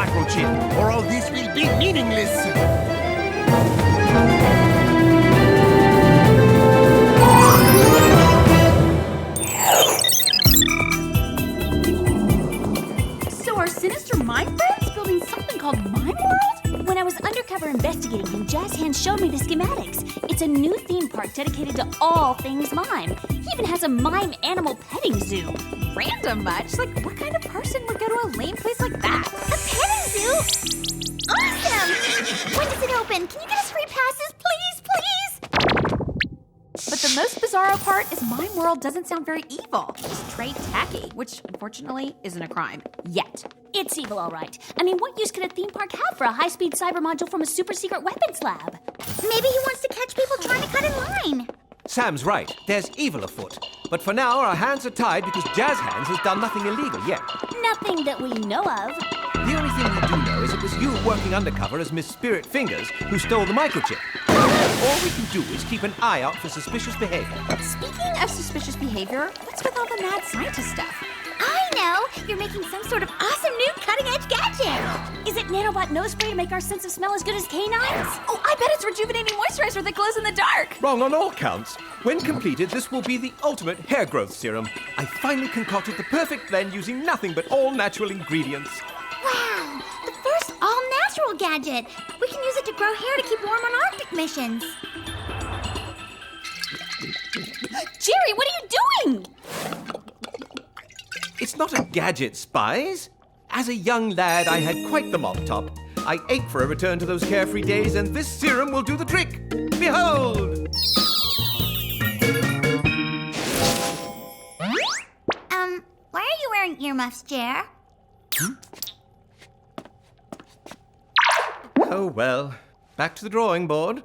microchip, or all this will be meaningless. So are sinister mime friends building something called Mime World? When I was undercover investigating him, Jazz Handz showed me the schematics. It's a new theme park dedicated to all things mime. He even has a mime animal petting zoo. Random much? Like, what kind of person would go to a lame place like that? A petting zoo? Awesome! When does it open? Can you get us free passes, please, please? But the most bizarro part is Mime World doesn't sound very evil. Just trade tacky, which unfortunately isn't a crime. Yet. It's evil, all right. I mean, what use could a theme park have for a high-speed cyber module from a super-secret weapons lab? Maybe he wants to catch people trying to cut in line. Sam's right. There's evil afoot. But for now, our hands are tied because Jazz Handz has done nothing illegal yet. Nothing that we know of. The only thing we do know is it was you working undercover as Miss Spirit Fingers who stole the microchip. All we can do is keep an eye out for suspicious behavior. Speaking of suspicious behavior, what's with all the mad scientist stuff? I know! You're making some sort of awesome new cutting-edge gadget! Is it nanobot nose spray to make our sense of smell as good as canines? Oh, I bet it's rejuvenating moisturizer that glows in the dark! Wrong on all counts. When completed, this will be the ultimate hair growth serum. I finally concocted the perfect blend using nothing but all-natural ingredients. Wow! The first all-natural gadget! We can use it to grow hair to keep warm on Arctic missions. Jerry, what are you doing? It's not a gadget, Spies. As a young lad, I had quite the mop top. I ached for a return to those carefree days, and this serum will do the trick. Behold! Why are you wearing earmuffs, Jer? Oh, well. Back to the drawing board.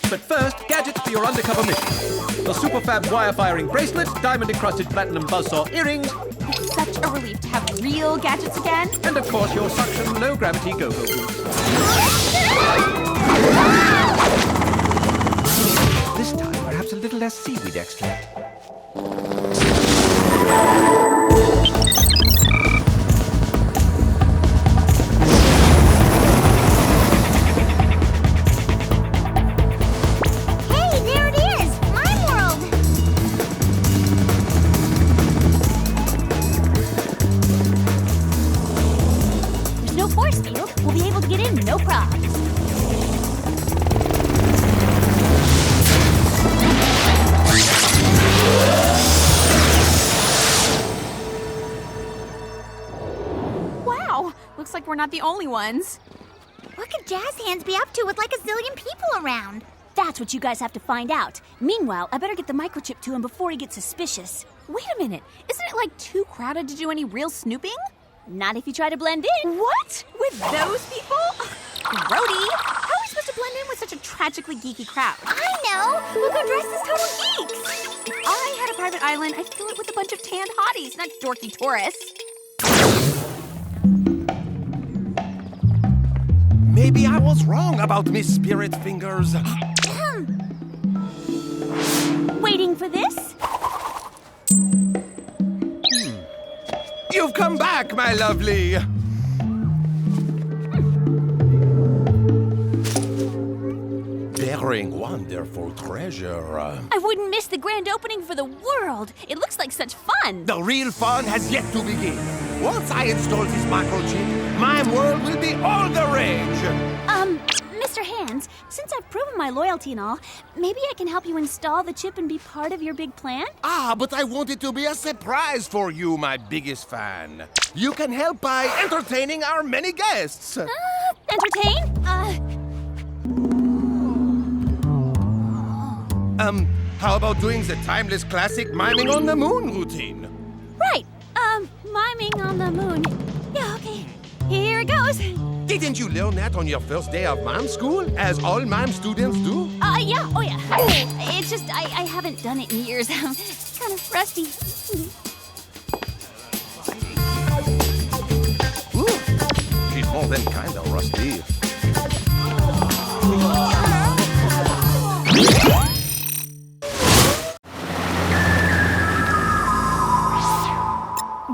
But first, gadgets for your undercover mission. The Superfab wire-firing bracelet, diamond-encrusted platinum buzzsaw earrings, It's such a relief to have real gadgets again. and of course your suction low-gravity go-go boots. This time, perhaps a little less seaweed extract. Hey, there it is! Mime World! There's no force field. We'll be able to get in, no problems. Wow, looks like we're not the only ones. What could Jazz Handz be up to with like a zillion people around? That's what you guys have to find out. Meanwhile, I better get the microchip to him before he gets suspicious. Wait a minute, isn't it like too crowded to do any real snooping? Not if you try to blend in. What? With those people? Grody, how are we supposed to blend in with such a tragically geeky crowd? I know! We'll go dressed as total geeks! If I had a private island, I'd fill it with a bunch of tanned hotties, not dorky tourists. Maybe I was wrong about Miss Spirit Fingers. Waiting for this? You've come back, my lovely. Bearing wonderful treasure. I wouldn't miss the grand opening for the world. It looks like such fun. The real fun has yet to begin. Once I install this microchip, Mime World will be all the rage. Mr. Handz, since I've proven my loyalty and all, maybe I can help you install the chip and be part of your big plan? But I want it to be a surprise for you, my biggest fan. You can help by entertaining our many guests. Entertain? How about doing the timeless classic miming on the moon routine? Right. Miming on the moon. Yeah, okay. Here it goes. Didn't you learn that on your first day of mime school, as all mime students do? Yeah. Oh, yeah. It's just, I haven't done it in years. I'm kind of rusty. Ooh, she's more than kind of rusty.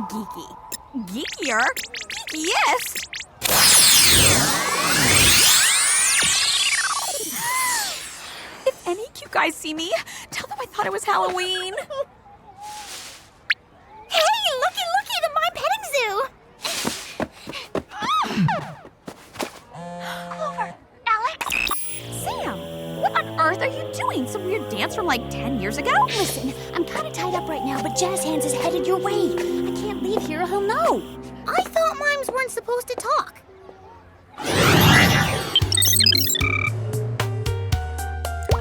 Geeky. Geekier? Geekiest? If any of you guys see me, tell them I thought it was Halloween. Hey, looky, the Mime petting zoo! Alex? Sam, what on earth are you doing? Some weird dance from like 10 years ago? Listen, I'm kind of tied up right now, but Jazz Handz is headed your way. I can't leave here or he'll know. I thought mimes weren't supposed to talk.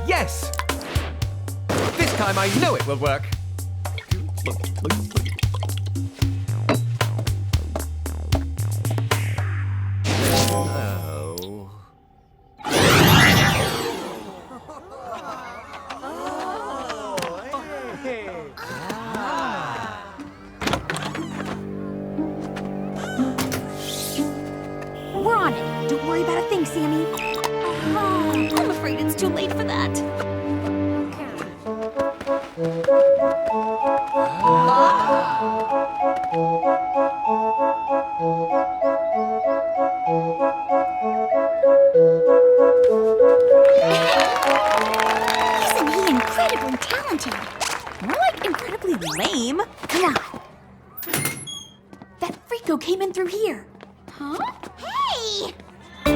Yes! This time I know it will work. Oh. We're on it. Don't worry about a thing, Sammy. Oh, I'm afraid it's too late for that. Isn't he incredibly talented? More like incredibly lame. Come on. That freako came in through here. Huh? Hey! Ooh,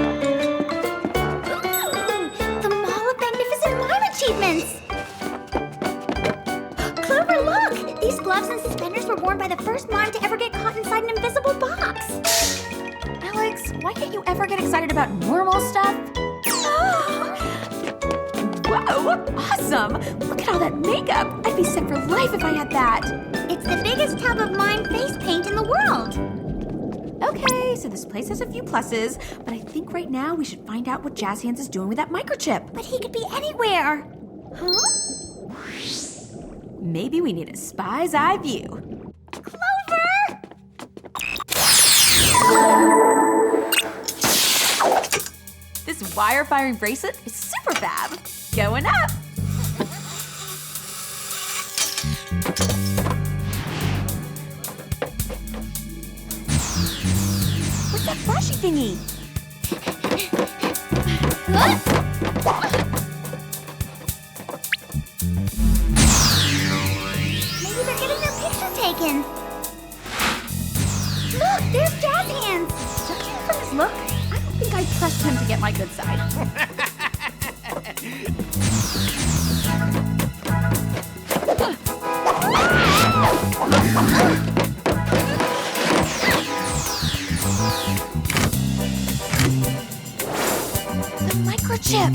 the Mall of Magnificent Mime Achievements! Clover, look! These gloves and suspenders were worn by the first mime to ever get caught inside an invisible box. Alex, why can't you ever get excited about normal stuff? Whoa, awesome! Look at all that makeup. I'd be set for life if I had that. It's the biggest tub of mime face paint in the world. Okay, so this place has a few pluses, but I think right now we should find out what Jazz Handz is doing with that microchip. But he could be anywhere. Huh? Maybe we need a spy's eye view. Clover! This wire-firing bracelet is super fab. Going up. What's that flashy thingy? Maybe they're getting their picture taken. Look, there's Jazz Handz. Judging from his look, I don't think I trust him to get my good side. The microchip.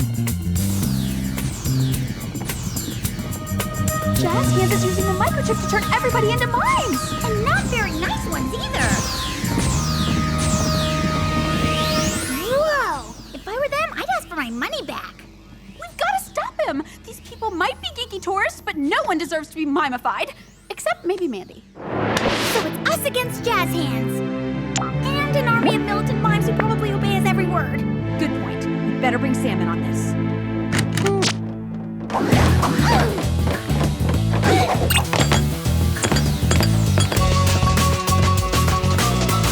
Jazz Handz is using the microchip to turn everybody into mimes. And not very nice ones either. Whoa! If I were them, I'd ask for my money back. We've got to stop him. These people might be geeky tourists, but no one deserves to be mimified. Except maybe Mandy. So it's us against Jazz Handz. And an army of militant mimes who probably obey his every word. Good point. We better bring Sam in on this.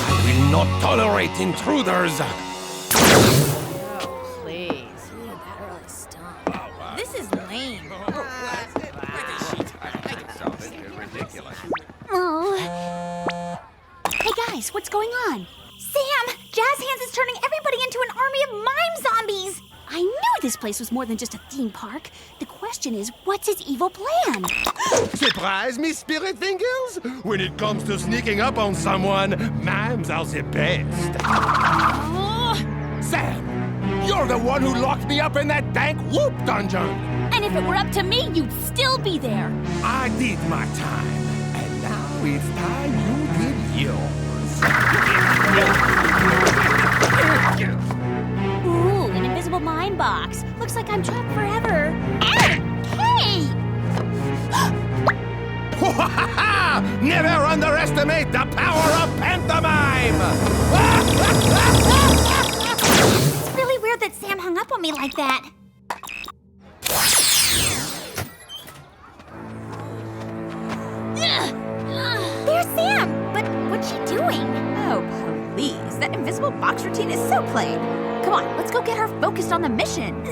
I will not tolerate intruders. Please. That really stunk. This is lame. Hey guys, what's going on? Sam, Jazz Handz is turning everybody into an army of mime zombies. I knew this place was more than just a theme park. The question is, what's his evil plan? Surprise me, spirit fingers? When it comes to sneaking up on someone, mimes are the best. Sam, you're the one who locked me up in that dank whoop dungeon. And if it were up to me, you'd still be there. I did my time, and now it's time you did yours. Ooh, an invisible mine box. Looks like I'm trapped forever. Hey! Never underestimate the power of pantomime! It's really weird that Sam hung up on me like that. There's Sam! But what's she doing? Oh, please. That invisible box routine is so plain. Come on, let's go get her focused on the mission.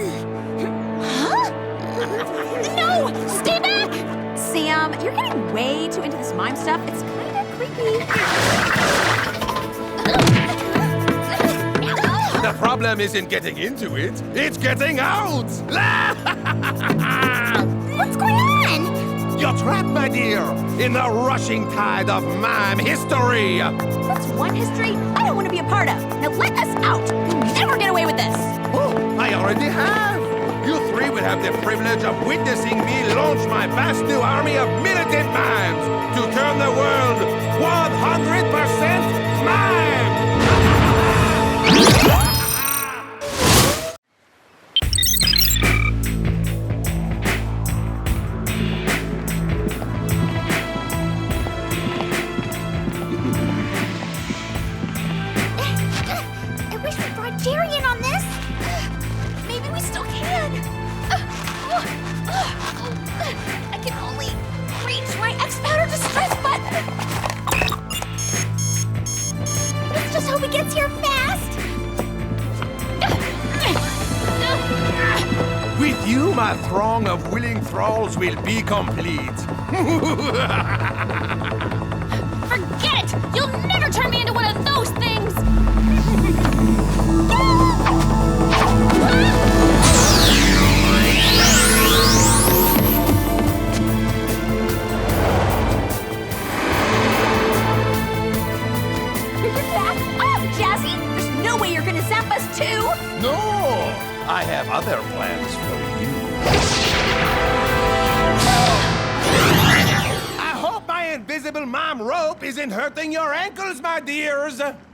Huh? No! Stay back! Sam, you're getting way too into this mime stuff. It's kind of creepy. The problem isn't getting into it, it's getting out! What's going on? You're trapped, my dear, in the rushing tide of mime history! That's one history I don't want to be a part of. Now let us out. You'll never get away with this. Oh, I already have! You three will have the privilege of witnessing me launch my vast new army of militant mimes to turn the world 100% mime! I wish we brought Jerry in on this. Maybe we still can. I can only reach my X-Powder distress button. Let's just hope he gets here fast. With you, my throng of willing thralls will be complete. Forget it! You'll never turn me into one of those things! Back off, Jazzy! There's no way you're gonna zap us too! No, I have other plans for you. I hope my invisible mime rope isn't hurting your ankles, my dears. Actually,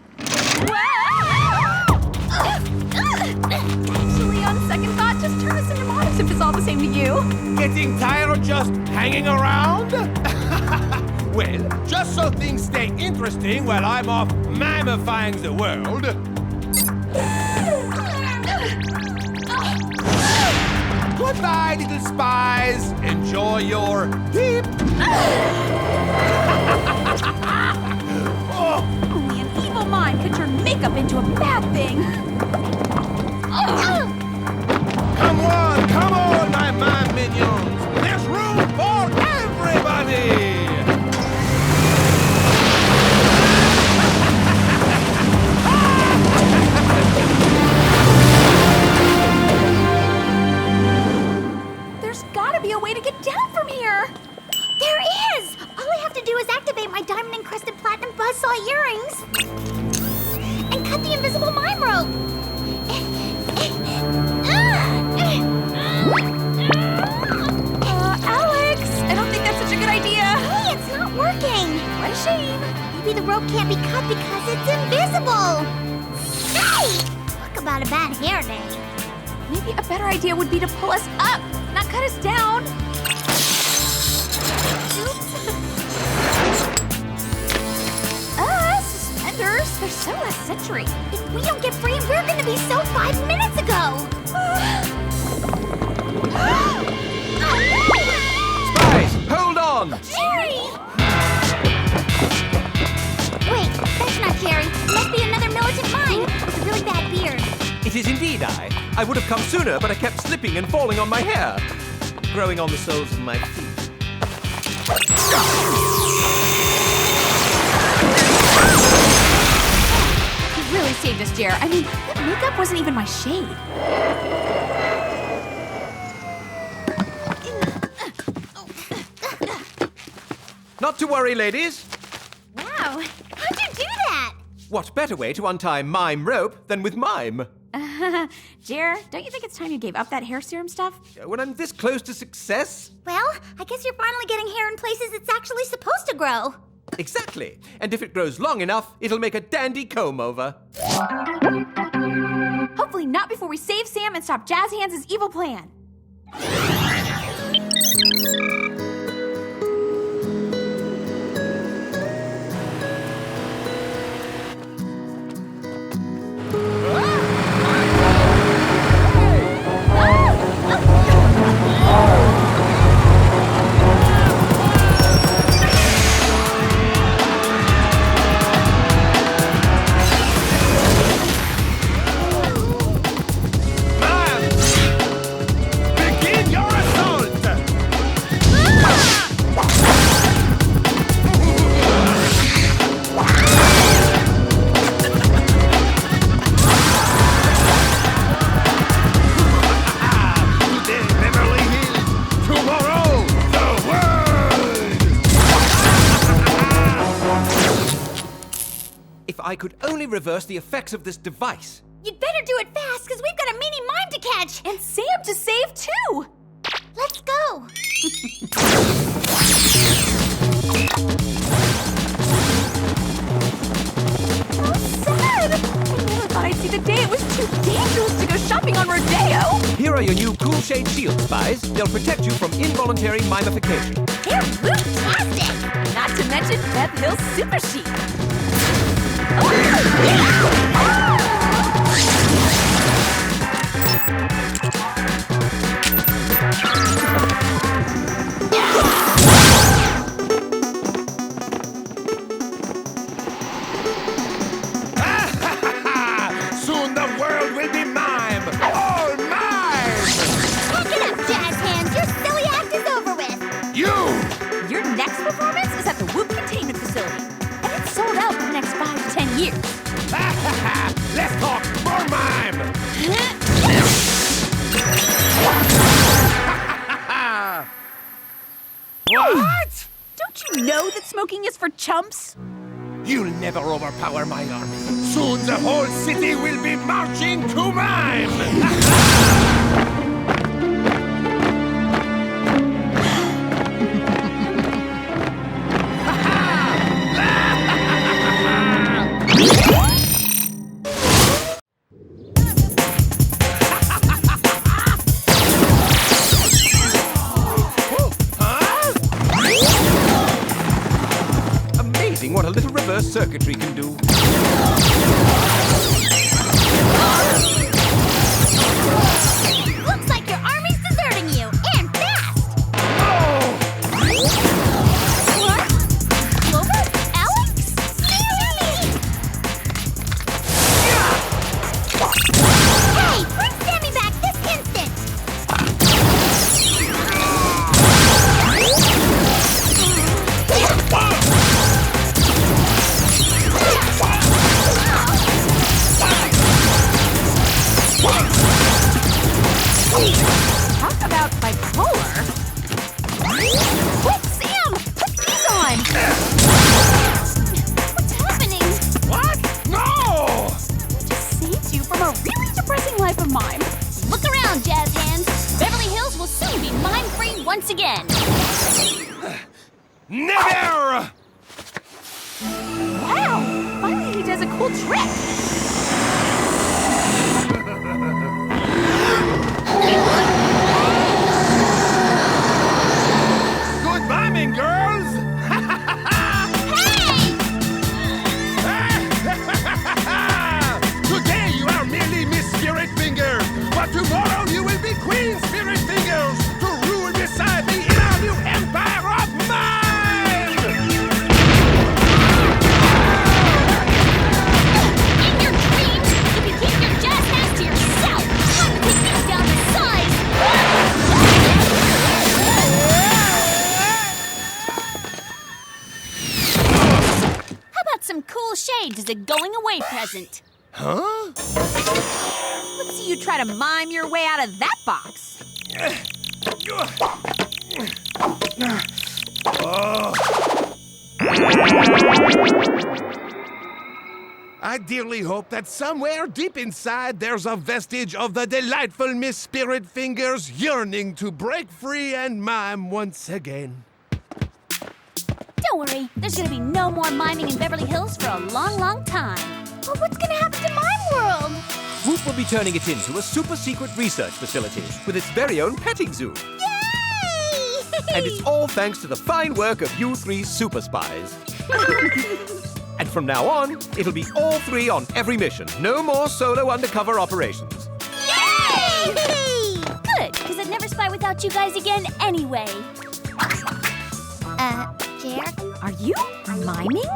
on second thought, just turn us into mimes if it's all the same to you. Getting tired of just hanging around? Well, just so things stay interesting while I'm off mimifying the world. Goodbye, little spies. Enjoy your dip. Oh, Only an evil mime could turn makeup into a bad thing. come on, my mime minions. There's room for everybody. There's gotta be a way to get down from here. There is! All I have to do is activate my diamond-encrusted platinum buzzsaw earrings and cut the invisible mime rope. Alex, I don't think that's such a good idea. Hey, it's not working. What a shame. Maybe the rope can't be cut because it's invisible. Hey! Talk about a bad hair day. Maybe a better idea would be to pull us up, not cut us down. Suspenders, they're so last century. If we don't get free, we're gonna be so 5 minutes ago. Spies, hold on! Jerry! Wait, that's not Jerry. Must be another militant mime with a really bad beard. It is indeed I. I would have come sooner, but I kept slipping and falling on my hair, growing on the soles of my feet. You really saved us, Jer. I mean, that makeup wasn't even my shade. Not to worry, ladies. Wow, how'd you do that? What better way to untie mime rope than with mime? Jer, don't you think it's time you gave up that hair serum stuff? When I'm this close to success? Well, I guess you're finally getting hair in places it's actually supposed to grow. Exactly. And if it grows long enough, it'll make a dandy comb-over. Hopefully not before we save Sam and stop Jazz Handz' evil plan. If I could only reverse the effects of this device. You'd better do it fast, because we've got a mini mime to catch. And Sam to save too! Let's go. So sad! I never thought I'd see the day it was too dangerous to go shopping on Rodeo! Here are your new Cool Shade Shield Spies. They'll protect you from involuntary mimification. They're fantastic! Not to mention Bev Hill's Super Chic. Soon the world will be mime! All mime! Pack it up, Jazz Handz. Your silly act is over with. You! Your next performance is at the Whoop Containment Facility. And it's sold out for the next 5 to 10 years. Let's talk more mime! What? Don't you know that smoking is for chumps? You'll never overpower my army. Soon the whole city will be marching to mime! Amazing what a little reverse circuitry can do. Looks like your army's deserting you, and fast. What? Clover? Alex? Sammy! Hey, bring Sammy back this instant! Talk about bipolar. Quick, Sam! Put these on! What's happening? What? No! We just saved you from a really depressing life of mime. Look around, Jazz Handz. Beverly Hills will soon be mime-free once again. Never! Wow! Finally he does a cool trick! Good miming, girls! Today you are merely Miss Spirit Fingers, but tomorrow you will be Queen Spirit Fingers to rule beside me in our new empire of mime! In your dreams, if you keep your Jazz Handz to yourself, I'm gonna take these down to size. How about some cool shades as a going away present? Huh? Let's see you try to mime your way out of that box. I dearly hope that somewhere deep inside there's a vestige of the delightful Miss Spirit Fingers yearning to break free and mime once again. Don't worry, there's gonna be no more miming in Beverly Hills for a long, long time. But what's gonna happen to Mime World? Whoop will be turning it into a super secret research facility with its very own petting zoo. Yay! And it's all thanks to the fine work of you 3 super spies. And from now on, it'll be all 3 on every mission. No more solo undercover operations. Yay! Good, because I'd never spy without you guys again anyway. Jer? Are you miming?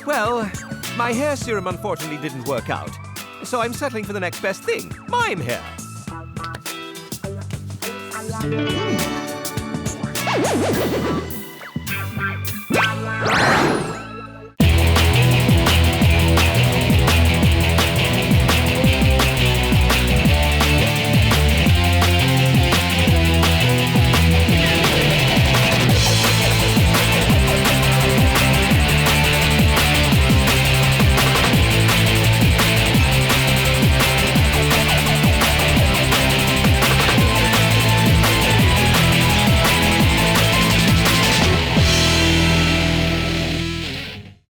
Well, my hair serum unfortunately didn't work out. So I'm settling for the next best thing, mime hair.